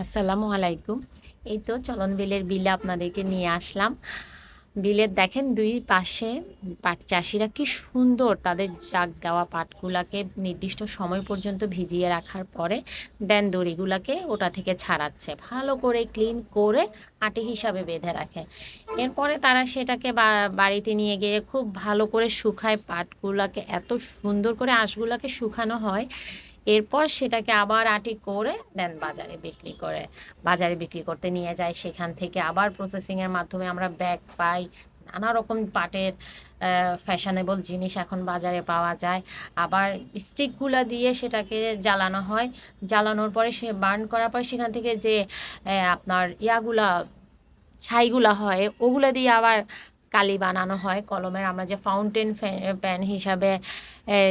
আসসালামু আলাইকুম। এই তো চলন বিলের বিলে আপনাদেরকে নিয়ে আসলাম। বিলের দেখেন ২ পাশে পাট চাষিরা কি সুন্দর তাদের জাগ দেওয়া পাটগুলাকে নির্দিষ্ট সময় পর্যন্ত ভিজিয়ে রাখার পরে দেন দড়িগুলাকে ওটা থেকে ছাড়াচ্ছে। ভালো করে ক্লিন করে আটি হিসাবে বেঁধে রাখে। এরপরে তারা সেটাকে বাড়িতে নিয়ে গিয়ে খুব ভালো করে শুকায় পাটগুলাকে এত সুন্দর করে আঁশগুলাকে শুকানো হয়। এরপর সেটাকে আবার আটি করে দেন বাজারে বিক্রি করে। বাজারে বিক্রি করতে নিয়ে যায়। সেখান থেকে আবার প্রসেসিংয়ের মাধ্যমে আমরা ব্যাগ পাই। নানা রকম পাটের ফ্যাশনেবল জিনিস এখন বাজারে পাওয়া যায়। আবার স্টিকগুলা দিয়ে সেটাকে জ্বালানো হয়। জ্বালানোর পরে সে বার্ন করার পরে সেখান থেকে যে আপনার ইয়াগুলা ছাইগুলা হয় ওগুলা দিয়ে আবার কালি বানানো হয় কলমের। আমরা যে ফাউন্টেন পেন হিসাবে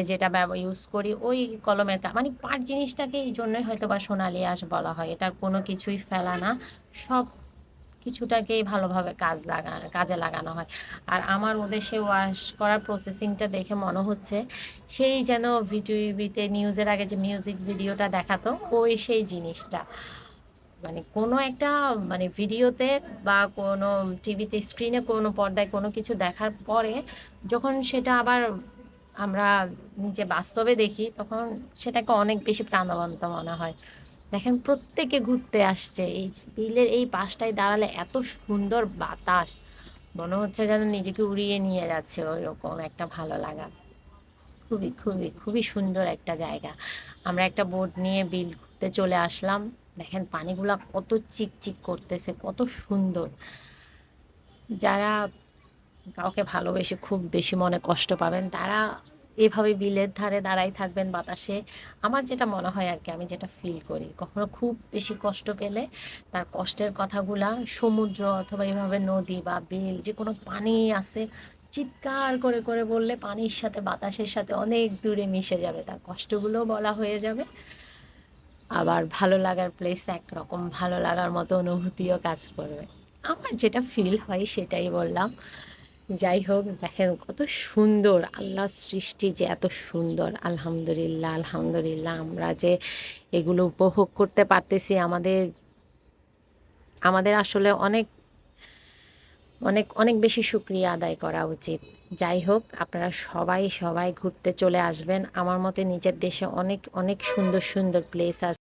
যেটা ইউজ করি ওই কলমের মানে পাট জিনিসটাকে এই জন্যই হয়তো বা সোনালি আঁশ বলা হয়। এটার কোনো কিছুই ফেলা না, সব কিছুটাকেই ভালোভাবে কাজে লাগানো হয়। আর আমার ওদের সে ওয়াশ করার প্রসেসিংটা দেখে মনে হচ্ছে সেই যেন টিভিতে নিউজের আগে যে মিউজিক ভিডিওটা দেখাতো ওই সেই জিনিসটা। মানে কোনো একটা মানে ভিডিওতে বা কোনো টিভিতে স্ক্রিনে কোনো পর্দায় কোনো কিছু দেখার পরে যখন সেটা আবার আমরা নিজে বাস্তবে দেখি তখন সেটাকে অনেক বেশি প্রাণবন্ত মনে হয়। দেখেন প্রত্যেকে ঘুরতে আসছে এই যে বিলের এই পাশটায় দাঁড়ালে এত সুন্দর বাতাস, মনে হচ্ছে যেন নিজেকে উড়িয়ে নিয়ে যাচ্ছে ওই রকম একটা ভালো লাগা। খুবই, খুবই, খুবই সুন্দর একটা জায়গা। আমরা একটা বোট নিয়ে বিল ঘুরতে চলে আসলাম। দেখেন পানিগুলা কত চিকচিক করতেছে, কত সুন্দর। যারা কাউকে ভালোবেসে খুব বেশি মনে কষ্ট পাবেন, তারা এভাবে বিলের ধারে দাঁড়াই থাকবেন বাতাসে। আমার যেটা মনে হয় আরকি, আমি যেটা ফিল করি, কখনো খুব বেশি কষ্ট পেলে তার কষ্টের কথাগুলা সমুদ্র অথবা এভাবে নদী বা বিল যেকোনো পানি আছে, চিৎকার করে, করে বললে পানির সাথে বাতাসের সাথে অনেক দূরে মিশে যাবে। তার কষ্টগুলোও বলা হয়ে যাবে। আবার ভালো লাগার প্লেস একরকম ভালো লাগার মতো অনুভূতিও কাজ করবে। আমার যেটা ফিল হয় সেটাই বললাম। যাই হোক দেখেন কত সুন্দর আল্লাহর সৃষ্টি যে এত সুন্দর। আলহামদুলিল্লাহ, আলহামদুলিল্লাহ আমরা যে এগুলো উপভোগ করতে পারতেছি আমাদের আমাদের আসলে অনেক অনেক অনেক বেশি শুকরিয়া আদায় করা উচিত। যাই হোক আপনারা সবাই সবাই ঘুরতে চলে আসবেন। আমার মতে নিজের দেশে অনেক অনেক সুন্দর সুন্দর প্লেস আছে।